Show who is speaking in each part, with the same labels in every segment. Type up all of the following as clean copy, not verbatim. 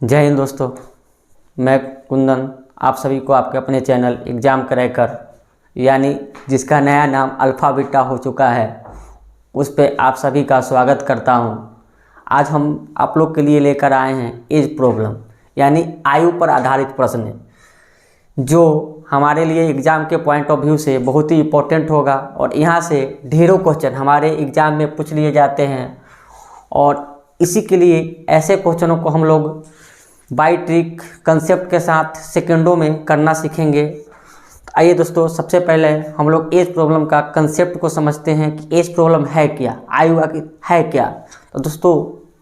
Speaker 1: जय हिंद दोस्तों, मैं कुंदन आप सभी को आपके अपने चैनल एग्ज़ाम क्रैकर यानी जिसका नया नाम अल्फ़ा बीटा हो चुका है उस पे आप सभी का स्वागत करता हूं। आज हम आप लोग के लिए लेकर आए हैं एज प्रॉब्लम यानी आयु पर आधारित प्रश्न, जो हमारे लिए एग्ज़ाम के पॉइंट ऑफ व्यू से बहुत ही इम्पोर्टेंट होगा और यहाँ से ढेरों क्वेश्चन हमारे एग्ज़ाम में पूछ लिए जाते हैं। और इसी के लिए ऐसे क्वेश्चनों को हम लोग बाई ट्रिक कंसेप्ट के साथ सेकंडों में करना सीखेंगे। आइए दोस्तों, सबसे पहले हम लोग एज प्रॉब्लम का कंसेप्ट को समझते हैं कि एज प्रॉब्लम है क्या, आयु है क्या। तो दोस्तों,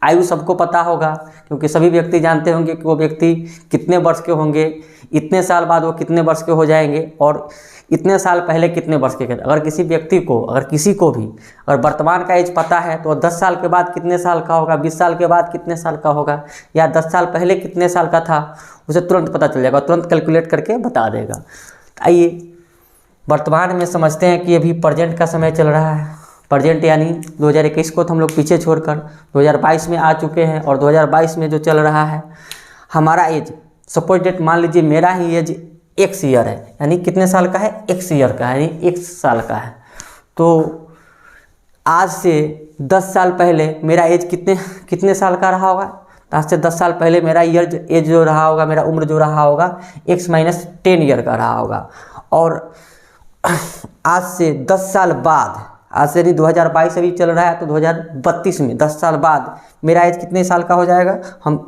Speaker 1: आयु सबको पता होगा क्योंकि सभी व्यक्ति जानते होंगे कि वो व्यक्ति कितने वर्ष के होंगे, इतने साल बाद वो कितने वर्ष के हो जाएंगे और इतने साल पहले कितने वर्ष के थे। अगर किसी व्यक्ति को, अगर किसी को भी अगर वर्तमान का एज पता है तो 10 साल के बाद कितने साल का होगा, 20 साल के बाद कितने साल का होगा या 10 साल पहले कितने साल का था, उसे तुरंत पता चल जाएगा, तुरंत कैलकुलेट करके बता देगा। आइए वर्तमान में समझते हैं कि अभी प्रेजेंट का समय चल रहा है। प्रेजेंट यानी 2021 को तो हम लोग पीछे छोड़कर 2022 में आ चुके हैं और 2022 में जो चल रहा है हमारा एज, सपोज डेट मान लीजिए मेरा ही एज एक्स ईयर है, यानी कितने साल का है, एक्स ईयर का है, यानी एक्स साल का है। तो आज से 10 साल पहले मेरा एज कितने साल का रहा होगा। आज से 10 साल पहले मेरा एज जो रहा होगा, मेरा उम्र जो रहा होगा x माइनस 10 ईयर का रहा होगा। और आज से 10 साल बाद, आज से नहीं 2022 अभी चल रहा है तो 2032 में 10 साल बाद मेरा एज कितने साल का हो जाएगा,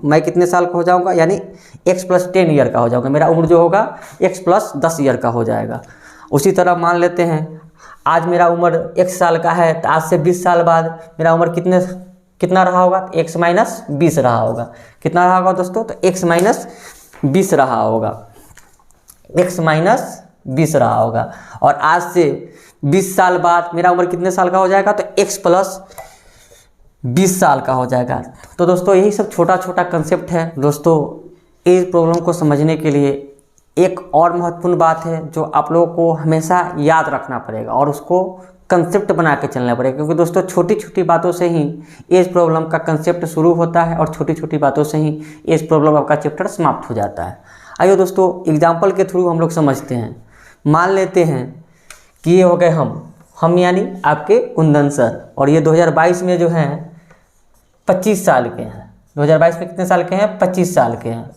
Speaker 1: मैं कितने साल का हो जाऊंगा, यानी x प्लस 10 ईयर का हो जाऊंगा। मेरा उम्र जो होगा x प्लस 10 ईयर का हो जाएगा। उसी तरह मान लेते हैं आज मेरा उम्र x साल का है तो आज से 20 साल बाद मेरा उम्र कितना रहा होगा, x माइनस 20 रहा होगा। कितना रहा होगा दोस्तों, तो x माइनस 20 रहा होगा, x माइनस 20 रहा होगा। और आज से 20 साल बाद मेरा उम्र कितने साल का हो जाएगा, तो x प्लस 20 साल का हो जाएगा। तो दोस्तों, यही सब छोटा छोटा कंसेप्ट है। दोस्तों, एज प्रॉब्लम को समझने के लिए एक और महत्वपूर्ण बात है जो आप लोगों को हमेशा याद रखना पड़ेगा और उसको कंसेप्ट बना के चलना पड़ेगा, क्योंकि दोस्तों छोटी छोटी बातों से ही एज प्रॉब्लम का कंसेप्ट शुरू होता है और छोटी छोटी बातों से ही एज प्रॉब्लम आपका चैप्टर समाप्त हो जाता है। आइए दोस्तों, एग्जाम्पल के थ्रू हम लोग समझते हैं। मान लेते हैं कि ये हो गए हम यानी आपके कुंदन सर, और ये 2022 में जो हैं 25 साल के हैं। 2022 में कितने साल के हैं, 25 साल के हैं।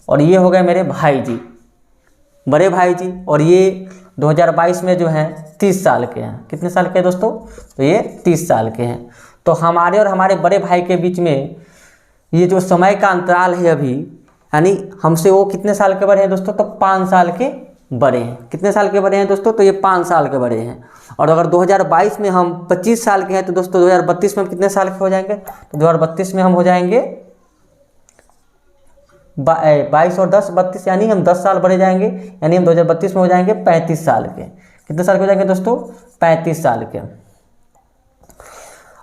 Speaker 1: और ये हो गए मेरे भाई जी, बड़े भाई जी, और ये 2022 में जो हैं 30 साल के हैं। कितने साल के हैं दोस्तों, तो ये 30 साल के हैं। तो हमारे और हमारे बड़े भाई के बीच में ये जो समय का अंतराल है अभी, यानी हमसे वो कितने साल के बड़े हैं दोस्तों, तो 5 साल के बड़े हैं। कितने साल के बड़े हैं दोस्तों, तो ये 5 साल के बड़े हैं। और अगर 2022 में हम 25 साल के हैं तो दोस्तों 2032 में हम कितने साल के हो जाएंगे, तो 2032 में हम हो जाएंगे 22 और 10 32, यानी हम 10 साल बढ़े जाएंगे, यानी हम 2032 में हो जाएंगे 35 साल के। कितने साल के हो जाएंगे दोस्तों, 35 साल के।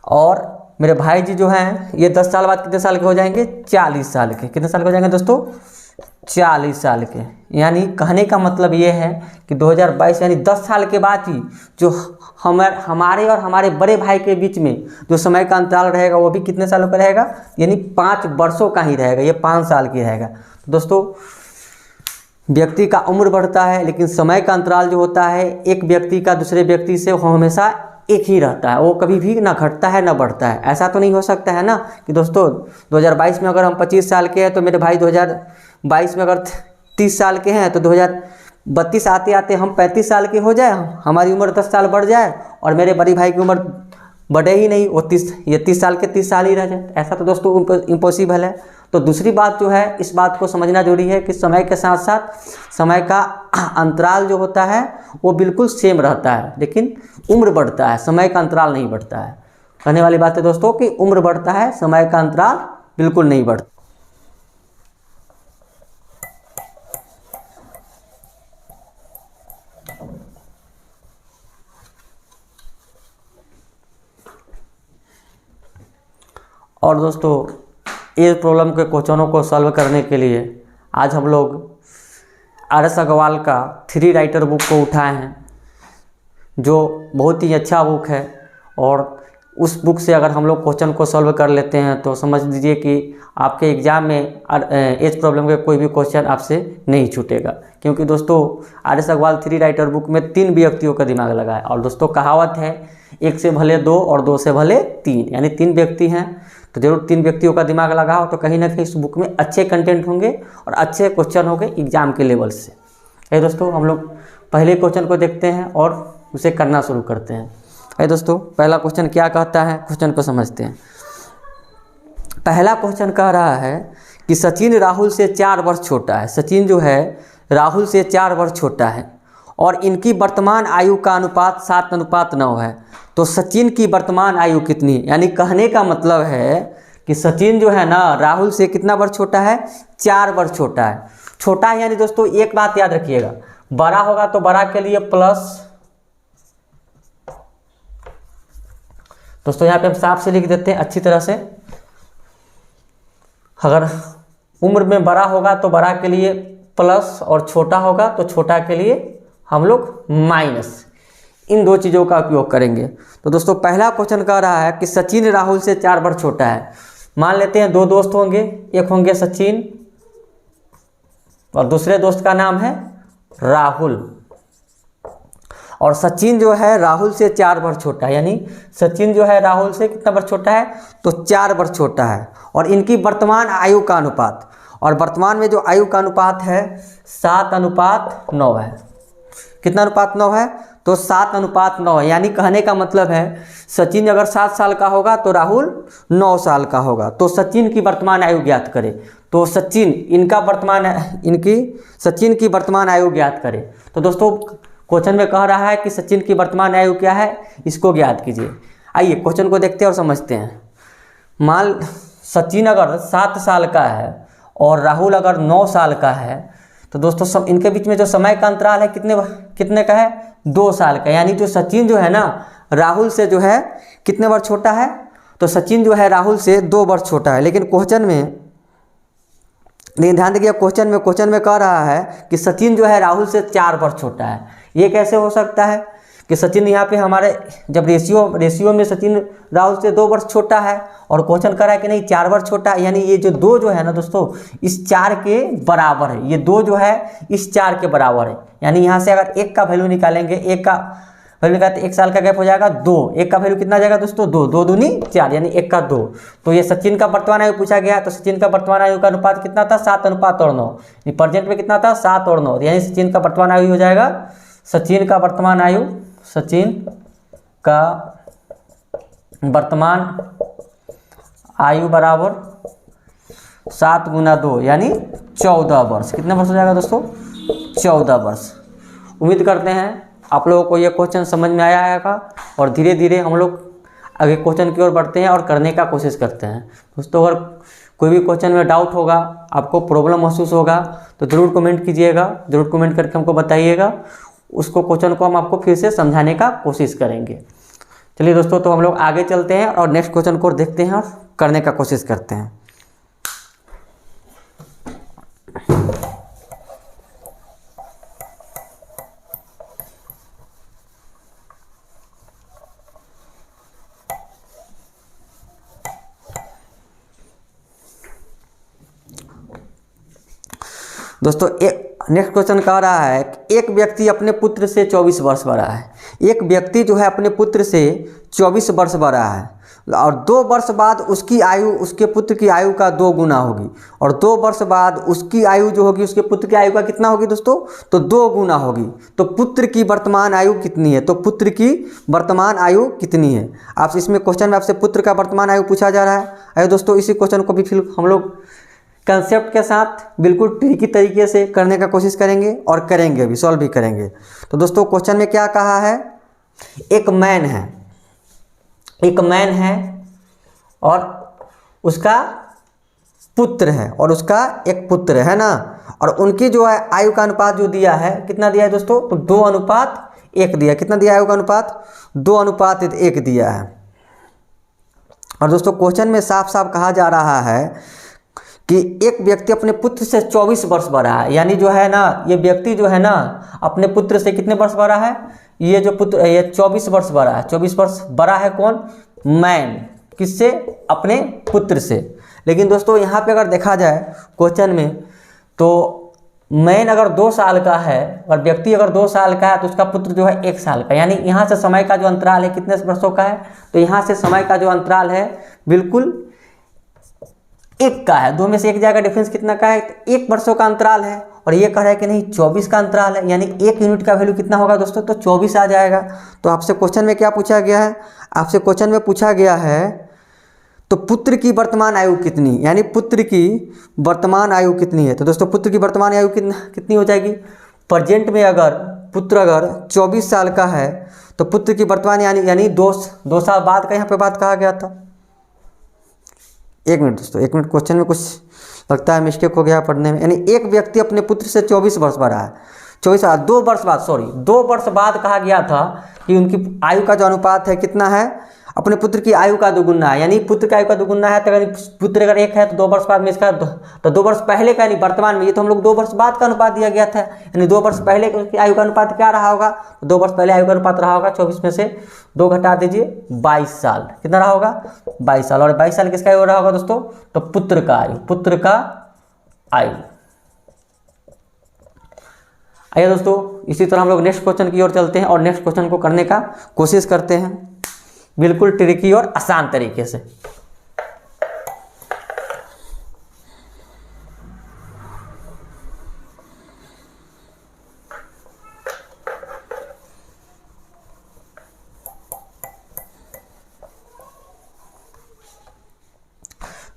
Speaker 1: और मेरे भाई जी जो हैं ये 10 साल बाद कितने साल के हो जाएंगे, 40 साल के। कितने साल के हो जाएंगे दोस्तों, 40 साल के। यानी कहने का मतलब ये है कि 2022 यानी 10 साल के बाद ही जो हमारे और हमारे बड़े भाई के बीच में जो समय का अंतराल रहेगा वो भी कितने सालों का रहेगा, यानी 5 वर्षों का ही रहेगा, ये 5 साल की रहेगा। तो दोस्तों, व्यक्ति का उम्र बढ़ता है लेकिन समय का अंतराल जो होता है एक व्यक्ति का दूसरे व्यक्ति से वो हमेशा एक ही रहता है, वो कभी भी ना घटता है ना बढ़ता है। ऐसा तो नहीं हो सकता है ना कि दोस्तों 2022 में अगर हम 25 साल के हैं तो मेरे भाई 2022 में अगर 30 साल के हैं तो 2032 आते आते हम 35 साल के हो जाए, हमारी उम्र 10 साल बढ़ जाए और मेरे बड़े भाई की उम्र बढ़े ही नहीं, वो 30 साल के 30 साल ही रह जाए। ऐसा तो दोस्तों इम्पॉसिबल है। तो दूसरी बात जो है, इस बात को समझना जरूरी है कि समय के साथ साथ समय का अंतराल जो होता है वो बिल्कुल सेम रहता है, लेकिन उम्र बढ़ता है, समय का अंतराल नहीं बढ़ता है। कहने वाली बात है दोस्तों कि उम्र बढ़ता है, समय का अंतराल बिल्कुल नहीं बढ़ता। और दोस्तों, एज प्रॉब्लम के क्वेश्चनों को सॉल्व करने के लिए आज हम लोग RS अग्रवाल का 3 राइटर बुक को उठाए हैं, जो बहुत ही अच्छा बुक है। और उस बुक से अगर हम लोग क्वेश्चन को सॉल्व कर लेते हैं तो समझ लीजिए कि आपके एग्ज़ाम में एज प्रॉब्लम के कोई भी क्वेश्चन आपसे नहीं छूटेगा। क्योंकि दोस्तों आर.एस. अग्रवाल 3 राइटर बुक में 3 व्यक्तियों का दिमाग लगा है। और दोस्तों कहावत है, 1 से भले 2 और 2 से भले 3, यानी 3 व्यक्ति हैं तो जरूर 3 व्यक्तियों का दिमाग लगाओ, तो कहीं ना कहीं इस बुक में अच्छे कंटेंट होंगे और अच्छे क्वेश्चन होंगे एग्जाम के लेवल से। है दोस्तों, हम लोग पहले क्वेश्चन को देखते हैं और उसे करना शुरू करते हैं। है दोस्तों, पहला क्वेश्चन क्या कहता है, क्वेश्चन को समझते हैं। पहला क्वेश्चन कह रहा है कि सचिन राहुल से 4 वर्ष छोटा है। सचिन जो है राहुल से 4 वर्ष छोटा है और इनकी वर्तमान आयु का अनुपात 7:9 है। तो सचिन की वर्तमान आयु कितनी, यानी कहने का मतलब है कि सचिन जो है ना राहुल से कितना वर्ष छोटा है, 4 वर्ष छोटा है। छोटा है यानी दोस्तों एक बात याद रखिएगा, बड़ा होगा तो बड़ा के लिए प्लस, दोस्तों यहाँ पे हम साफ से लिख देते हैं अच्छी तरह से। अगर उम्र में बड़ा होगा तो बड़ा के लिए प्लस और छोटा होगा तो छोटा के लिए हम लोग माइनस, इन 2 चीज़ों का उपयोग करेंगे। तो दोस्तों पहला क्वेश्चन कह रहा है कि सचिन राहुल से 4 वर्ष छोटा है। मान लेते हैं 2 दोस्त होंगे, एक होंगे सचिन और दूसरे दोस्त का नाम है राहुल। और सचिन जो है राहुल से 4 वर्ष छोटा है, यानी सचिन जो है राहुल से कितना वर्ष छोटा है, तो 4 वर्ष छोटा है। और इनकी वर्तमान आयु का अनुपात, और वर्तमान में जो आयु का अनुपात है 7:9 है। कितना अनुपात 9 है, तो 7:9 है। यानी कहने का मतलब है सचिन अगर 7 साल का होगा तो राहुल 9 साल का होगा। तो सचिन की वर्तमान आयु ज्ञात करें। तो सचिन सचिन की वर्तमान आयु ज्ञात करें। तो दोस्तों क्वेश्चन में कह रहा है कि सचिन की वर्तमान आयु क्या है, इसको ज्ञात कीजिए। आइए क्वेश्चन को देखते हैं और समझते हैं। मान सचिन अगर 7 साल का है और राहुल अगर 9 साल का है, तो दोस्तों इनके बीच में जो समय का अंतराल है कितने का है, 2 साल का। यानी जो सचिन जो है ना राहुल से जो है कितने वर्ष छोटा है, तो सचिन जो है राहुल से 2 वर्ष छोटा है। लेकिन ध्यान देखिए क्वेश्चन में कह रहा है कि सचिन जो है राहुल से 4 वर्ष छोटा है। ये कैसे हो सकता है कि सचिन यहाँ पे हमारे जब रेशियो में सचिन राहुल से 2 वर्ष छोटा है और क्वेश्चन कर रहा है कि नहीं 4 वर्ष छोटा है, यानी ये जो 2 जो है ना दोस्तों इस 4 के बराबर है। ये 2 जो है इस 4 के बराबर है। यानी यहाँ से अगर 1 का वैल्यू निकालेंगे, 1 का वैल्यू निकालते 1 साल का गैप हो जाएगा 2, 1 का वैल्यू कितना जाएगा दोस्तों 2, 2 दूनी 4, यानी 1 का 2। तो ये सचिन का वर्तमान आयु पूछा गया, तो सचिन का वर्तमान आयु का अनुपात कितना था, 7:9। प्रेजेंट में कितना था, 7 और 9, यानी सचिन का वर्तमान आयु हो जाएगा, सचिन का वर्तमान आयु बराबर 7 × 2 यानी 14 वर्ष। कितने वर्ष हो जाएगा दोस्तों, 14 वर्ष। उम्मीद करते हैं आप लोगों को ये क्वेश्चन समझ में आया होगा और धीरे धीरे हम लोग आगे क्वेश्चन की ओर बढ़ते हैं और करने का कोशिश करते हैं। दोस्तों अगर कोई भी क्वेश्चन में डाउट होगा, आपको प्रॉब्लम महसूस होगा तो ज़रूर कमेंट कीजिएगा, ज़रूर कमेंट करके हमको बताइएगा। उसको क्वेश्चन को हम आपको फिर से समझाने का कोशिश करेंगे। चलिए दोस्तों, तो हम लोग आगे चलते हैं और नेक्स्ट क्वेश्चन को देखते हैं और करने का कोशिश करते हैं। दोस्तों नेक्स्ट क्वेश्चन कह रहा है कि एक व्यक्ति अपने पुत्र से 24 वर्ष बड़ा है। एक व्यक्ति जो है अपने पुत्र से 24 वर्ष बड़ा है और 2 वर्ष बाद उसकी आयु उसके पुत्र की आयु का 2 गुना होगी। और 2 वर्ष बाद उसकी आयु जो होगी उसके पुत्र की आयु का कितना होगी दोस्तों, तो 2 गुना होगी। तो पुत्र की वर्तमान आयु कितनी है, तो पुत्र की वर्तमान आयु कितनी है। आप इसमें क्वेश्चन में आपसे पुत्र का वर्तमान आयु पूछा जा रहा है। अरे दोस्तों इसी क्वेश्चन को भी फिर हम लोग कंसेप्ट के साथ बिल्कुल ट्रिकी तरीके से करने का कोशिश करेंगे और करेंगे भी, सॉल्व भी करेंगे। तो दोस्तों क्वेश्चन में क्या कहा है, एक मैन है और उसका पुत्र है और उसका एक पुत्र है ना, और उनकी जो है आयु का अनुपात जो दिया है कितना दिया है दोस्तों, तो 2:1 दिया। कितना दिया आयु का अनुपात, 2:1 दिया है। और दोस्तों क्वेश्चन में साफ साफ कहा जा रहा है कि एक व्यक्ति अपने पुत्र से 24 वर्ष बड़ा है। यानी जो है ना ये व्यक्ति जो है ना अपने पुत्र से कितने वर्ष बड़ा है, ये जो पुत्र ये 24 वर्ष बड़ा है। 24 वर्ष बड़ा है कौन, मैन, किससे? अपने पुत्र से। लेकिन दोस्तों यहाँ पे अगर देखा जाए क्वेश्चन में, तो मैन अगर 2 साल का है और व्यक्ति अगर 2 साल का है तो उसका पुत्र जो है 1 साल का, यानी यहाँ से समय का जो अंतराल है कितने वर्षों का है? तो यहाँ से समय का जो अंतराल है बिल्कुल 1 का है। 2 में से 1 जाएगा, डिफरेंस कितना का है? तो 1 वर्षों का अंतराल है। और ये कह रहा है कि नहीं 24 का अंतराल है, यानी 1 यूनिट का वैल्यू कितना होगा दोस्तों? तो 24 आ जाएगा। तो आपसे क्वेश्चन में क्या पूछा गया है? आपसे क्वेश्चन में पूछा गया है तो पुत्र की वर्तमान आयु कितनी, यानी पुत्र की वर्तमान आयु कितनी है? तो दोस्तों पुत्र की वर्तमान आयु कितनी हो जाएगी? प्रेजेंट में अगर पुत्र अगर 24 साल का है तो पुत्र की वर्तमान यानी 2 साल बाद का यहाँ पे बात कहा गया था। 1 मिनट दोस्तों, 1 मिनट, क्वेश्चन में कुछ लगता है मिस्टेक हो गया पढ़ने में। यानी एक व्यक्ति अपने पुत्र से 24 वर्ष बड़ा है, 2 वर्ष बाद कहा गया था कि उनकी आयु का जो अनुपात है कितना है? अपने पुत्र की आयु का दोगुना है। यानी पुत्र की आयु का दोगुना है तो अगर पुत्र अगर 1 है तो 2 वर्ष बाद में इसका तो 2 वर्ष पहले का, यानी वर्तमान में, ये तो हम लोग 2 वर्ष बाद का अनुपात दिया गया था, यानी 2 वर्ष पहले की आयु का अनुपात क्या रहा होगा? 2 वर्ष पहले आयु का अनुपात रहा होगा 24 में से 2 घटा दीजिए 22 साल। कितना रहा होगा? 22 साल। और 22 साल किसका आयु रहा होगा दोस्तों? तो पुत्र का आयु, पुत्र का आयु। आइए दोस्तों इसी तरह हम लोग नेक्स्ट क्वेश्चन की ओर चलते हैं और नेक्स्ट क्वेश्चन को करने का कोशिश करते हैं बिल्कुल ट्रिकी और आसान तरीके से।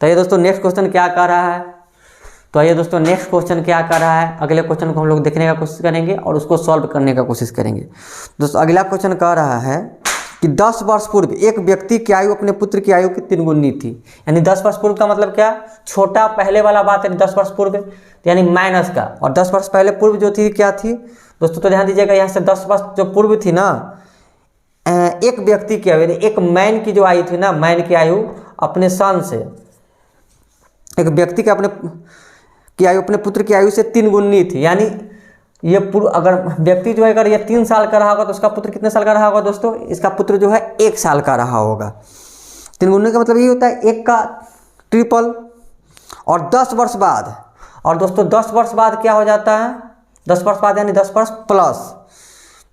Speaker 1: तो ये दोस्तों नेक्स्ट क्वेश्चन क्या कर रहा है? तो आइए दोस्तों नेक्स्ट क्वेश्चन क्या कर रहा है, अगले क्वेश्चन को हम लोग देखने का कोशिश करेंगे और उसको सॉल्व करने का कोशिश करेंगे। दोस्तों अगला क्वेश्चन कह रहा है कि 10 वर्ष पूर्व एक व्यक्ति की आयु अपने पुत्र की आयु की 3 गुनी थी। यानी 10 वर्ष पूर्व का मतलब क्या? छोटा पहले वाला बात है 10 वर्ष पूर्व, यानी माइनस का। और 10 वर्ष पहले पूर्व जो थी क्या थी दोस्तों? तो ध्यान दीजिएगा, यहाँ से 10 वर्ष जो पूर्व थी ना, एक व्यक्ति की आयु, एक मैन की जो आयु थी ना, मैन की आयु अपने सन से, एक व्यक्ति के अपने की आयु अपने पुत्र की आयु से 3 गुनी थी। यानी ये पूर्व, अगर व्यक्ति जो है अगर ये 3 साल का रहा होगा तो उसका पुत्र कितने साल का रहा होगा दोस्तों? इसका पुत्र जो है 1 साल का रहा होगा। 3 गुने का मतलब ये होता है 1 का ट्रिपल। और 10 वर्ष बाद, और दोस्तों 10 वर्ष बाद क्या हो जाता है? 10 वर्ष बाद यानी 10 वर्ष प्लस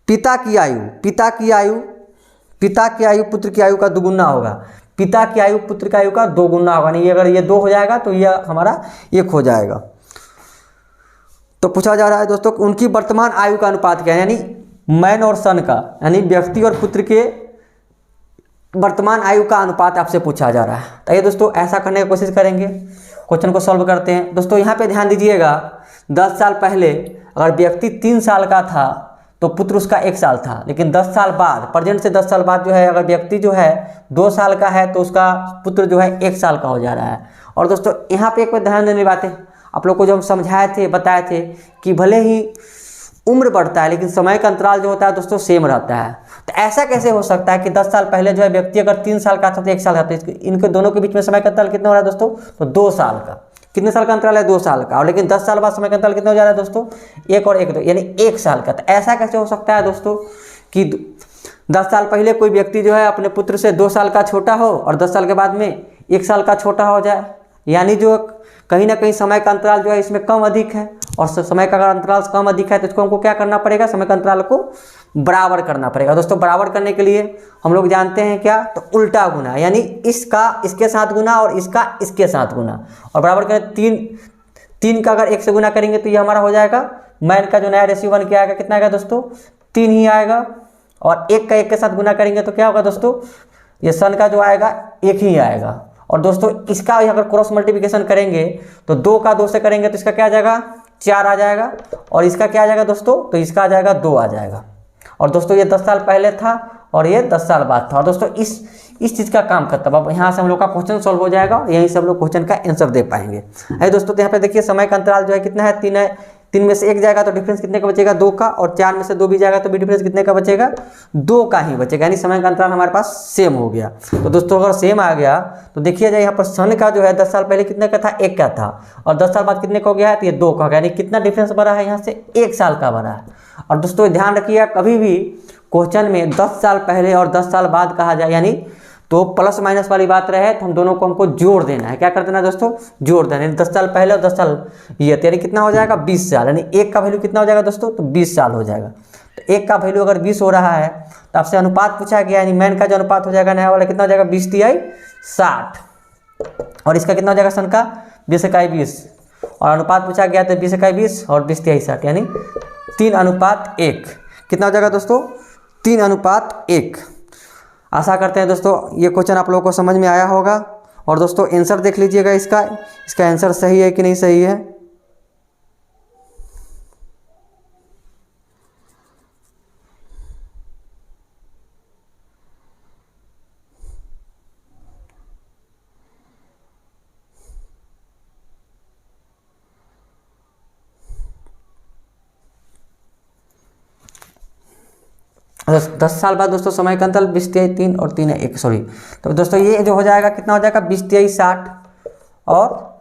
Speaker 1: पिता की आयु, पिता की आयु पुत्र की आयु का दोगुना होगा। पिता की आयु पुत्र की आयु का 2 गुना होगा। नहीं अगर ये 2 हो जाएगा तो ये हमारा 1 हो जाएगा। तो पूछा जा रहा है दोस्तों उनकी वर्तमान आयु का अनुपात क्या है? यानी मैन और सन का, यानी व्यक्ति और पुत्र के वर्तमान आयु का अनुपात आपसे पूछा जा रहा है। तो ये दोस्तों ऐसा करने की कोशिश करेंगे, क्वेश्चन को सॉल्व करते हैं। दोस्तों यहाँ पे ध्यान दीजिएगा, 10 साल पहले अगर व्यक्ति 3 साल का था तो पुत्र उसका 1 साल था। लेकिन 10 साल बाद, प्रेजेंट से 10 साल बाद जो है अगर व्यक्ति जो है 2 साल का है तो उसका पुत्र जो है 1 साल का हो जा रहा है। और दोस्तों यहाँ पे एक बार ध्यान देने की बात है, आप लोग को जो हम समझाए थे, बताए थे कि भले ही उम्र बढ़ता है लेकिन समय का अंतराल जो होता है दोस्तों सेम रहता है। तो ऐसा कैसे हो सकता है कि 10 साल पहले जो है व्यक्ति अगर 3 साल का था तो 1 साल का था, तो इनके दोनों के बीच में समय का अंतराल कितना हो रहा है दोस्तों? तो 2 साल का। कितने साल का अंतराल है? 2 साल का। और लेकिन 10 साल बाद समय का अंतराल कितना हो जा रहा है दोस्तों? 1 और 1 2, यानी 1 साल का। तो ऐसा कैसे हो सकता है दोस्तों कि 10 साल पहले कोई व्यक्ति जो है अपने पुत्र से 2 साल का छोटा हो और 10 साल के बाद में 1 साल का छोटा हो जाए? यानी जो कहीं ना कहीं समय का अंतराल जो है इसमें कम अधिक है, और समय का अगर अंतराल कम अधिक है तो इसको हमको क्या करना पड़ेगा? समय का अंतराल को बराबर करना पड़ेगा। दोस्तों बराबर करने के लिए हम लोग जानते हैं क्या? तो उल्टा गुना, यानी इसका इसके साथ गुना और इसका इसके साथ गुना। और बराबर करें 3 का अगर 1 से गुना करेंगे तो ये हमारा हो जाएगा, मैन का जो नया रेशियो बन के आएगा कितना आएगा दोस्तों? 3 ही आएगा। और 1 का 1 के साथ गुना करेंगे तो क्या होगा दोस्तों? ये सन का जो आएगा 1 ही आएगा। और दोस्तों इसका अगर क्रॉस मल्टीप्लिकेशन करेंगे तो 2 का 2 से करेंगे तो इसका क्या आ जाएगा? 4 आ जाएगा। और इसका क्या आ जाएगा दोस्तों? तो इसका आ जाएगा 2 आ जाएगा। और दोस्तों ये 10 साल पहले था और ये 10 साल बाद था। और दोस्तों इस चीज़ का काम खत्म। अब यहाँ से हम लोग का क्वेश्चन सॉल्व हो जाएगा और यहीं से हम लोग क्वेश्चन का आंसर दे पाएंगे। अरे दोस्तों तो यहाँ पे देखिए समय का अंतराल जो है कितना है? 3 है। 3 में से 1 जाएगा तो डिफरेंस कितने का बचेगा? 2 का। और 4 में से 2 भी जाएगा तो भी डिफरेंस कितने का बचेगा? 2 का ही बचेगा। यानी समय का अंतराल हमारे पास सेम हो गया। तो दोस्तों अगर सेम आ गया तो देखिए जाए यहाँ पर सन का जो है 10 साल पहले कितने का था? 1 का था। और 10 साल बाद कितने का हो गया है? तो ये 2 का हो गया। यानी कितना डिफरेंस बढ़ा है? यहाँ से 1 साल का बढ़ा है। और दोस्तों ध्यान रखिए कभी भी क्वेश्चन में 10 साल पहले और 10 साल बाद कहा जाए, यानी तो प्लस माइनस वाली बात रहे तो हम दोनों को हमको जोड़ देना है। क्या कर देना है दोस्तों? जोड़ देना है। 10 साल पहले और 10 साल ये, यानी कितना हो जाएगा? 20 साल। यानी एक का वैल्यू कितना हो जाएगा दोस्तों? तो 20 साल हो जाएगा। तो एक का वैल्यू अगर 20 हो रहा है तो आपसे अनुपात पूछा गया, यानी मैन का जो अनुपात हो जाएगा नया वाला कितना हो जाएगा? 20 तिहाई 60। और इसका कितना हो जाएगा सन का? 20 इकाई 20। और अनुपात पूछा गया तो 20 इकाई 20 और 20 तिहाई 60, यानी 3:1। कितना हो जाएगा दोस्तों? 3:1। आशा करते हैं दोस्तों ये क्वेश्चन आप लोगों को समझ में आया होगा। और दोस्तों आंसर देख लीजिएगा इसका आंसर सही है कि नहीं सही है। दस साल बाद दोस्तों समय का अंतर 20 तिहाई 3 और 3:1, सॉरी। तो दोस्तों ये जो हो जाएगा कितना हो जाएगा? 20 तिहाई 60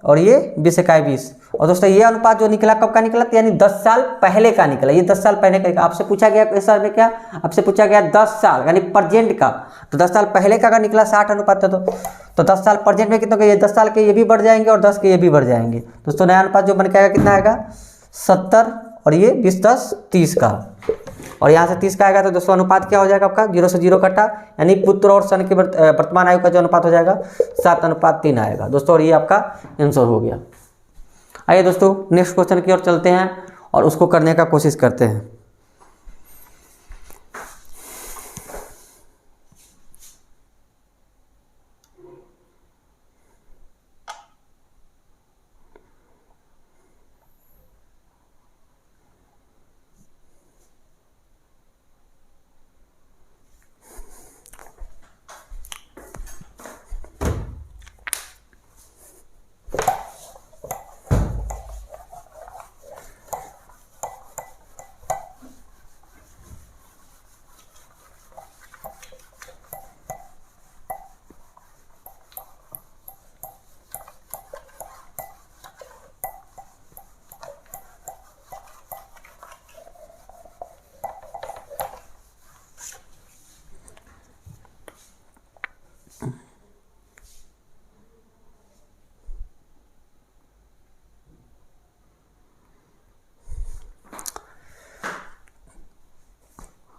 Speaker 1: और ये 20 इकाई 20। और दोस्तों ये अनुपात जो निकला कब का निकला? यानी 10 साल पहले का निकला। ये 10 साल पहले का आपसे पूछा गया इस साल में, क्या आपसे पूछा गया 10 साल यानी प्रेजेंट का। तो 10 साल पहले का निकला 60 अनुपात था। तो 10 साल प्रेजेंट में कितना? ये 10 साल के ये भी बढ़ जाएंगे और 10 के ये भी बढ़ जाएंगे। दोस्तों नया अनुपात जो बन के आएगा कितना आएगा? 70। और ये 20 10 30 का, और यहाँ से 30 का आएगा। तो दोस्तों अनुपात क्या हो जाएगा आपका? 0 से 0 कटा, यानी पुत्र और सन के वर्तमान आयु का जो अनुपात हो जाएगा 7:3 आएगा दोस्तों। और ये आपका आंसर हो गया। आइए दोस्तों नेक्स्ट क्वेश्चन की ओर चलते हैं और उसको करने का कोशिश करते हैं।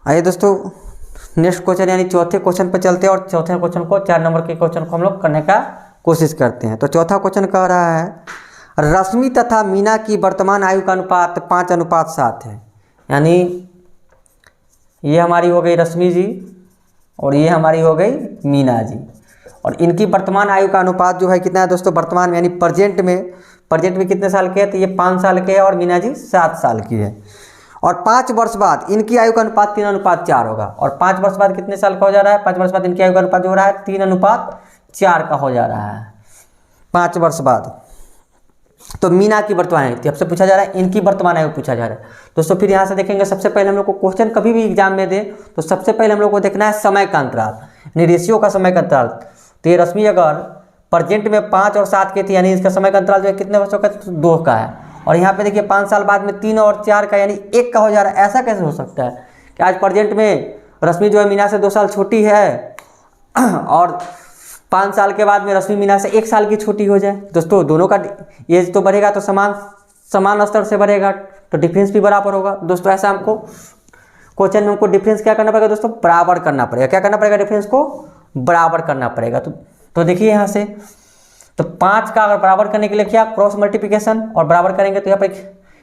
Speaker 1: आइए दोस्तों नेक्स्ट क्वेश्चन यानी चौथे क्वेश्चन पर चलते हैं और चौथे क्वेश्चन को 4 नंबर के क्वेश्चन को हम लोग करने का कोशिश करते हैं। तो चौथा क्वेश्चन कह रहा है रश्मि तथा मीना की वर्तमान आयु का अनुपात 5:7 है। यानी ये हमारी हो गई रश्मि जी और ये हमारी हो गई मीना जी, और इनकी वर्तमान आयु का अनुपात जो है कितना है दोस्तों? वर्तमान में यानी प्रेजेंट में कितने साल के हैं? तो ये 5 साल के हैं और मीना जी 7 साल की है। और 5 वर्ष बाद इनकी आयु का अनुपात 3:4 होगा। और 5 वर्ष बाद कितने साल का हो जा रहा है? 5 वर्ष बाद इनकी आयु का अनुपात जो हो रहा है 3:4 का हो जा रहा है 5 वर्ष बाद। तो मीना की वर्तमान आयु आपसे पूछा जा रहा है, इनकी वर्तमान आयु पूछा जा रहा है दोस्तों। फिर यहाँ से देखेंगे सबसे पहले हम लोग को क्वेश्चन कभी भी एग्जाम में दे तो सबसे पहले हम लोग को देखना है समय का अंतराल, यानी रेशियो का समय का अंतराल। तो ये रश्मि अगर प्रेजेंट में 5 और 7 के थी, यानी इसका समय का अंतराल जो है कितने वर्षों का? 2 का है। और यहाँ पे देखिए 5 साल बाद में 3 और 4 का, यानी 1 का हो जा रहा है। ऐसा कैसे हो सकता है कि आज प्रेजेंट में रश्मि जो है मीना से 2 साल छोटी है और 5 साल के बाद में रश्मि मीना से 1 साल की छोटी हो जाए? दोस्तों दोनों का एज तो बढ़ेगा तो समान स्तर से बढ़ेगा, तो डिफरेंस भी बराबर होगा दोस्तों। ऐसा हमको क्वेश्चन में हमको डिफरेंस क्या करना पड़ेगा दोस्तों? बराबर करना पड़ेगा। क्या करना पड़ेगा? डिफरेंस को बराबर करना पड़ेगा। तो देखिए यहाँ से तो 5 का अगर बराबर करने के लिए क्या क्रॉस मल्टीप्लिकेशन और बराबर करेंगे तो यहाँ पे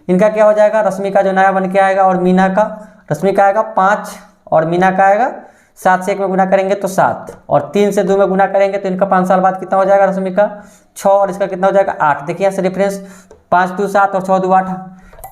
Speaker 1: इनका क्या हो जाएगा? रश्मि का जो नया बन के आएगा और मीना का, रश्मि का आएगा 5 और मीना का आएगा 7 से 1 में गुना करेंगे तो 7, और 3 से 2 में गुना करेंगे तो इनका 5 साल बाद कितना हो जाएगा? रश्मि का 6 और इसका कितना हो जाएगा? 8। देखिए यहाँ से डिफरेंस 5 2 7 और 6 2 8,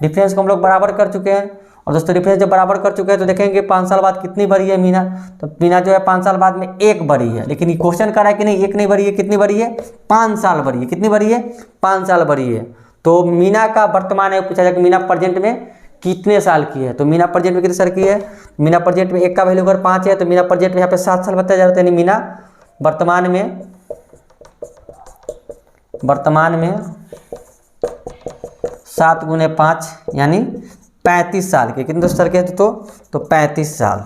Speaker 1: डिफरेंस को हम लोग बराबर कर चुके हैं। और दोस्तों डिफरेंस जब बराबर कर चुके हैं तो देखेंगे 5 साल बाद कितनी बढ़ी है मीना? तो मीना जो है 5 साल बाद में 1 बढ़ी है। लेकिन ये क्वेश्चन कर रहा है कि नहीं 1 नहीं बढ़ी है, कितनी बढ़ी है? 5 साल बढ़ी है। कितनी बढ़ी है? 5 साल बढ़ी है। तो मीना का वर्तमान आयु पूछा जाए कि मीना प्रेजेंट में कितने साल की है? तो मीना प्रेजेंट में कितने साल की है? मीना प्रेजेंट में 1 का वैल्यू अगर 5 है तो मीना प्रेजेंट में यहाँ पे 7 साल बताया जा रहा है। यानी मीना वर्तमान में 7 गुने 5 यानी 35 साल के। कितने साल के? तो 35 साल।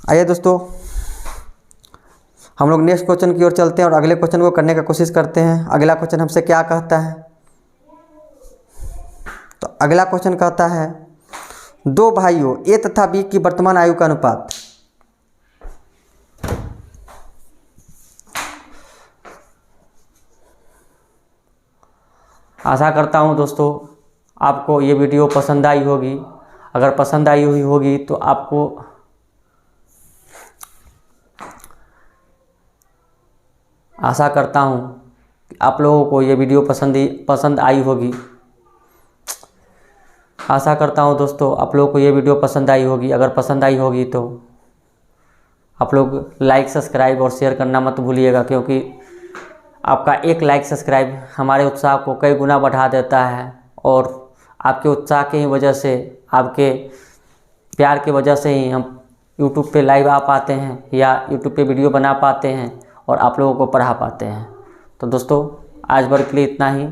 Speaker 2: आइए दोस्तों, हम लोग नेक्स्ट क्वेश्चन की ओर चलते हैं और अगले क्वेश्चन को करने का कोशिश करते हैं। अगला क्वेश्चन हमसे क्या कहता है? तो अगला क्वेश्चन कहता है, दो भाइयों ए तथा बी की वर्तमान आयु का अनुपात।
Speaker 1: आशा करता हूँ दोस्तों आपको ये वीडियो पसंद आई होगी। अगर पसंद आई हुई होगी तो आपको आशा करता हूँ कि आप लोगों को ये वीडियो पसंद आई होगी। आशा करता हूँ दोस्तों आप लोगों को ये वीडियो पसंद आई होगी। अगर पसंद आई होगी तो आप लोग लाइक, सब्सक्राइब और शेयर करना मत भूलिएगा, क्योंकि आपका एक लाइक, सब्सक्राइब हमारे उत्साह को कई गुना बढ़ा देता है। और आपके उत्साह के ही वजह से, आपके प्यार की वजह से ही हम YouTube पे लाइव आ पाते हैं या YouTube पे वीडियो बना पाते हैं और आप लोगों को पढ़ा पाते हैं। तो दोस्तों आज भर के लिए इतना ही।